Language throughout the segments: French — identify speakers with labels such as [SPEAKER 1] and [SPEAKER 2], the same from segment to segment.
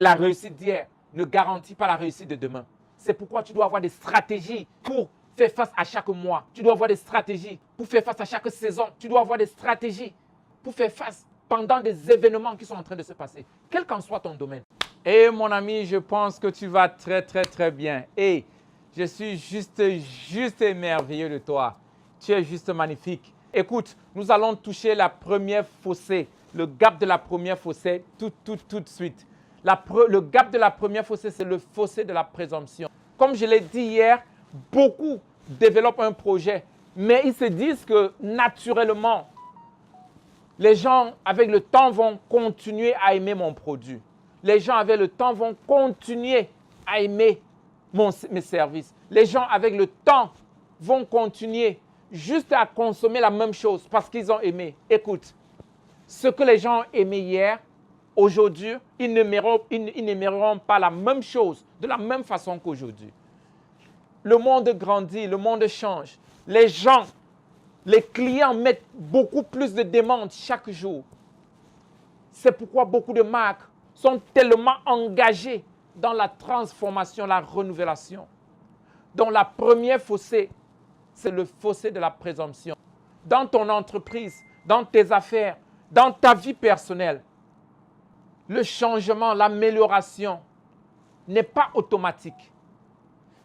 [SPEAKER 1] La réussite d'hier ne garantit pas la réussite de demain. C'est pourquoi tu dois avoir des stratégies pour faire face à chaque mois. Tu dois avoir des stratégies pour faire face à chaque saison. Tu dois avoir des stratégies pour faire face pendant des événements qui sont en train de se passer, quel qu'en soit ton domaine. Et mon ami, je pense que tu vas très bien. Et je suis juste émerveillé de toi. Tu es juste magnifique. Écoute, nous allons toucher la première fossée, le gap de la première fossée tout de suite. Le gap de la première fossée, c'est le fossé de la présomption. Comme je l'ai dit hier, beaucoup développent un projet, mais ils se disent que naturellement, les gens avec le temps vont continuer à aimer mon produit. Les gens avec le temps vont continuer à aimer mes services. Les gens avec le temps vont continuer juste à consommer la même chose parce qu'ils ont aimé. Écoute, ce que les gens ont aimé hier, aujourd'hui, ils n'aimeront pas la même chose de la même façon qu'aujourd'hui. Le monde grandit, le monde change. Les clients mettent beaucoup plus de demandes chaque jour. C'est pourquoi beaucoup de marques sont tellement engagées dans la transformation, la renouvelation. Donc la première fossé, c'est le fossé de la présomption. Dans ton entreprise, dans tes affaires, dans ta vie personnelle, le changement, l'amélioration n'est pas automatique.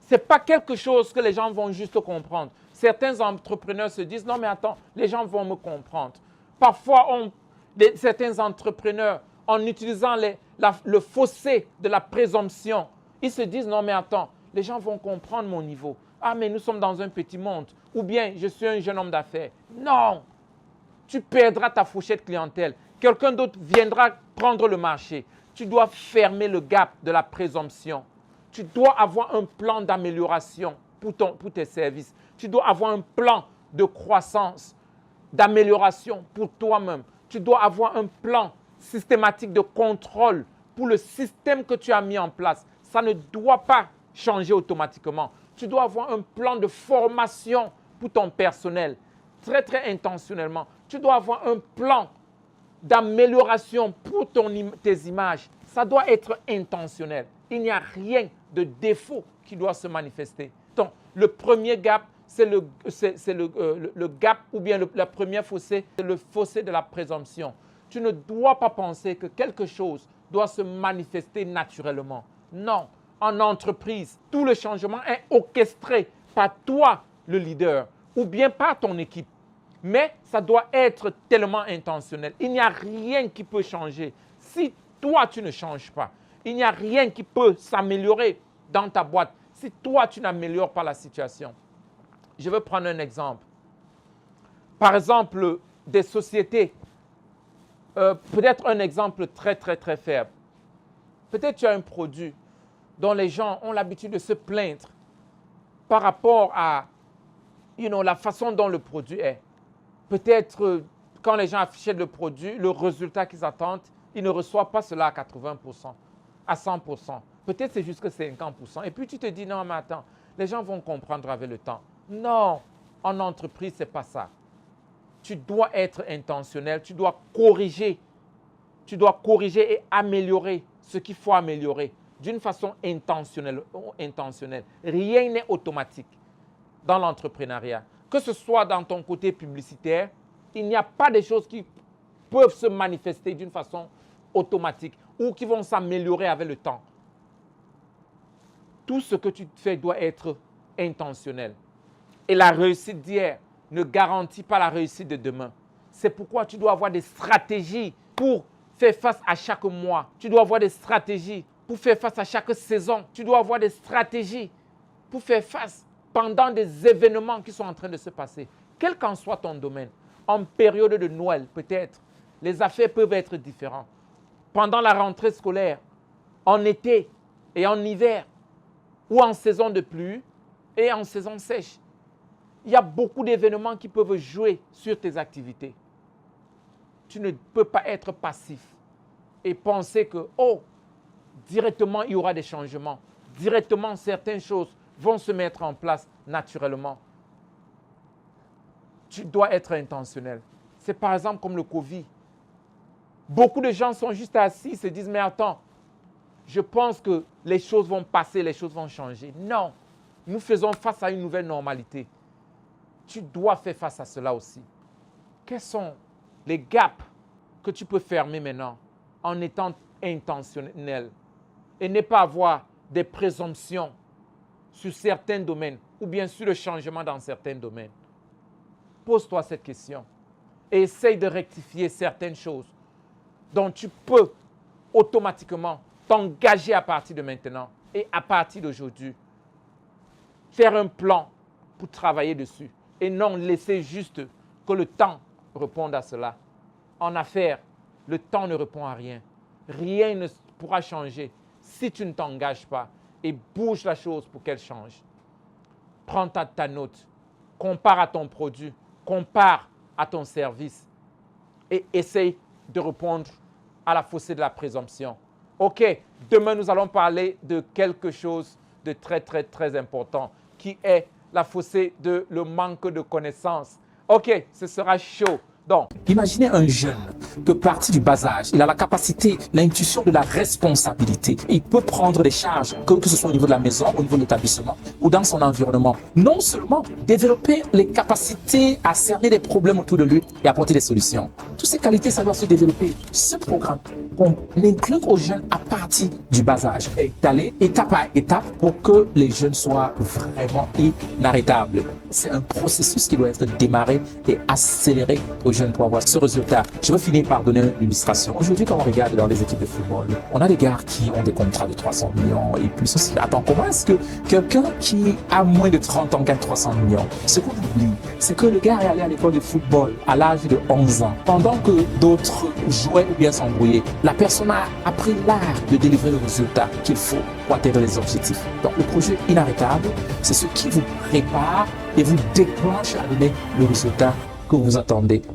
[SPEAKER 1] Ce n'est pas quelque chose que les gens vont juste comprendre. Certains entrepreneurs se disent, non mais attends, les gens vont me comprendre. Parfois, certains entrepreneurs, en utilisant le fossé de la présomption, ils se disent, non mais attends, les gens vont comprendre mon niveau. Ah mais nous sommes dans un petit monde. Ou bien, je suis un jeune homme d'affaires. Non, tu perdras ta fourchette clientèle. Quelqu'un d'autre viendra prendre le marché. Tu dois fermer le gap de la présomption. Tu dois avoir un plan d'amélioration pour tes services. Tu dois avoir un plan de croissance, d'amélioration pour toi-même. Tu dois avoir un plan systématique de contrôle pour le système que tu as mis en place. Ça ne doit pas changer automatiquement. Tu dois avoir un plan de formation pour ton personnel, très intentionnellement. Tu dois avoir un plan d'amélioration pour tes images. Ça doit être intentionnel. Il n'y a rien de défaut qui doit se manifester. Donc, le premier gap, c'est le gap ou bien la première fossé, c'est le fossé de la présomption. Tu ne dois pas penser que quelque chose doit se manifester naturellement. Non, en entreprise, tout le changement est orchestré par toi, le leader, ou bien par ton équipe. Mais ça doit être tellement intentionnel. Il n'y a rien qui peut changer si toi, tu ne changes pas. Il n'y a rien qui peut s'améliorer dans ta boîte si toi, tu n'améliores pas la situation. Je vais prendre un exemple. Par exemple, des sociétés. Peut-être un exemple très faible. Peut-être tu as un produit dont les gens ont l'habitude de se plaindre par rapport à la façon dont le produit est. Peut-être quand les gens affichent le produit, le résultat qu'ils attendent, ils ne reçoivent pas cela à 80%, à 100%. Peut-être c'est jusque 50%. Et puis tu te dis, non mais attends, les gens vont comprendre avec le temps. Non, en entreprise, ce n'est pas ça. Tu dois être intentionnel, tu dois corriger et améliorer ce qu'il faut améliorer d'une façon intentionnelle. Rien n'est automatique dans l'entrepreneuriat. Que ce soit dans ton côté publicitaire, il n'y a pas de choses qui peuvent se manifester d'une façon automatique ou qui vont s'améliorer avec le temps. Tout ce que tu fais doit être intentionnel. Et la réussite d'hier ne garantit pas la réussite de demain. C'est pourquoi tu dois avoir des stratégies pour faire face à chaque mois. Tu dois avoir des stratégies pour faire face à chaque saison. Tu dois avoir des stratégies pour faire face pendant des événements qui sont en train de se passer. Quel qu'en soit ton domaine, en période de Noël peut-être, les affaires peuvent être différentes. Pendant la rentrée scolaire, en été et en hiver, ou en saison de pluie et en saison sèche. Il y a beaucoup d'événements qui peuvent jouer sur tes activités. Tu ne peux pas être passif et penser que, directement, il y aura des changements. Directement, certaines choses vont se mettre en place naturellement. Tu dois être intentionnel. C'est par exemple comme le Covid. Beaucoup de gens sont juste assis, se disent, mais attends, je pense que les choses vont passer, les choses vont changer. Non, nous faisons face à une nouvelle normalité. Tu dois faire face à cela aussi. Quels sont les gaps que tu peux fermer maintenant en étant intentionnel et ne pas avoir des présomptions sur certains domaines ou bien sur le changement dans certains domaines? Pose-toi cette question et essaye de rectifier certaines choses dont tu peux automatiquement t'engager à partir de maintenant et à partir d'aujourd'hui. Faire un plan pour travailler dessus et non laisser juste que le temps réponde à cela. En affaires, le temps ne répond à rien. Rien ne pourra changer si tu ne t'engages pas et bouge la chose pour qu'elle change. Prends ta note, compare à ton produit, compare à ton service et essaye de répondre à la fossée de la présomption. OK, demain nous allons parler de quelque chose de très, très, très important qui est la fossée de le manque de connaissances. OK, ce sera chaud. Donc,
[SPEAKER 2] imaginez un jeune que parti du bas âge, il a la capacité, l'intuition de la responsabilité. Il peut prendre des charges, que ce soit au niveau de la maison, au niveau de l'établissement ou dans son environnement. Non seulement développer les capacités à cerner des problèmes autour de lui et apporter des solutions. Toutes ces qualités, ça doit se développer. Ce programme, on l'inclut aux jeunes à partir du bas âge et d'aller étape à étape pour que les jeunes soient vraiment inarrêtables. C'est un processus qui doit être démarré et accéléré aux jeunes pour avoir ce résultat. Je veux finir par donner une illustration. Aujourd'hui, quand on regarde dans les équipes de football, on a des gars qui ont des contrats de 300 millions et plus aussi. Attends, comment est-ce que quelqu'un qui a moins de 30 ans gagne 300 millions? Ce qu'on oublie, c'est que le gars est allé à l'école de football à l'âge de 11 ans, pendant que d'autres jouaient ou bien s'embrouillaient. La personne a appris l'art de délivrer le résultat qu'il faut pour atteindre les objectifs. Donc, le projet Inarrêtable, c'est ce qui vous prépare et vous déclenche à donner le résultat que vous attendez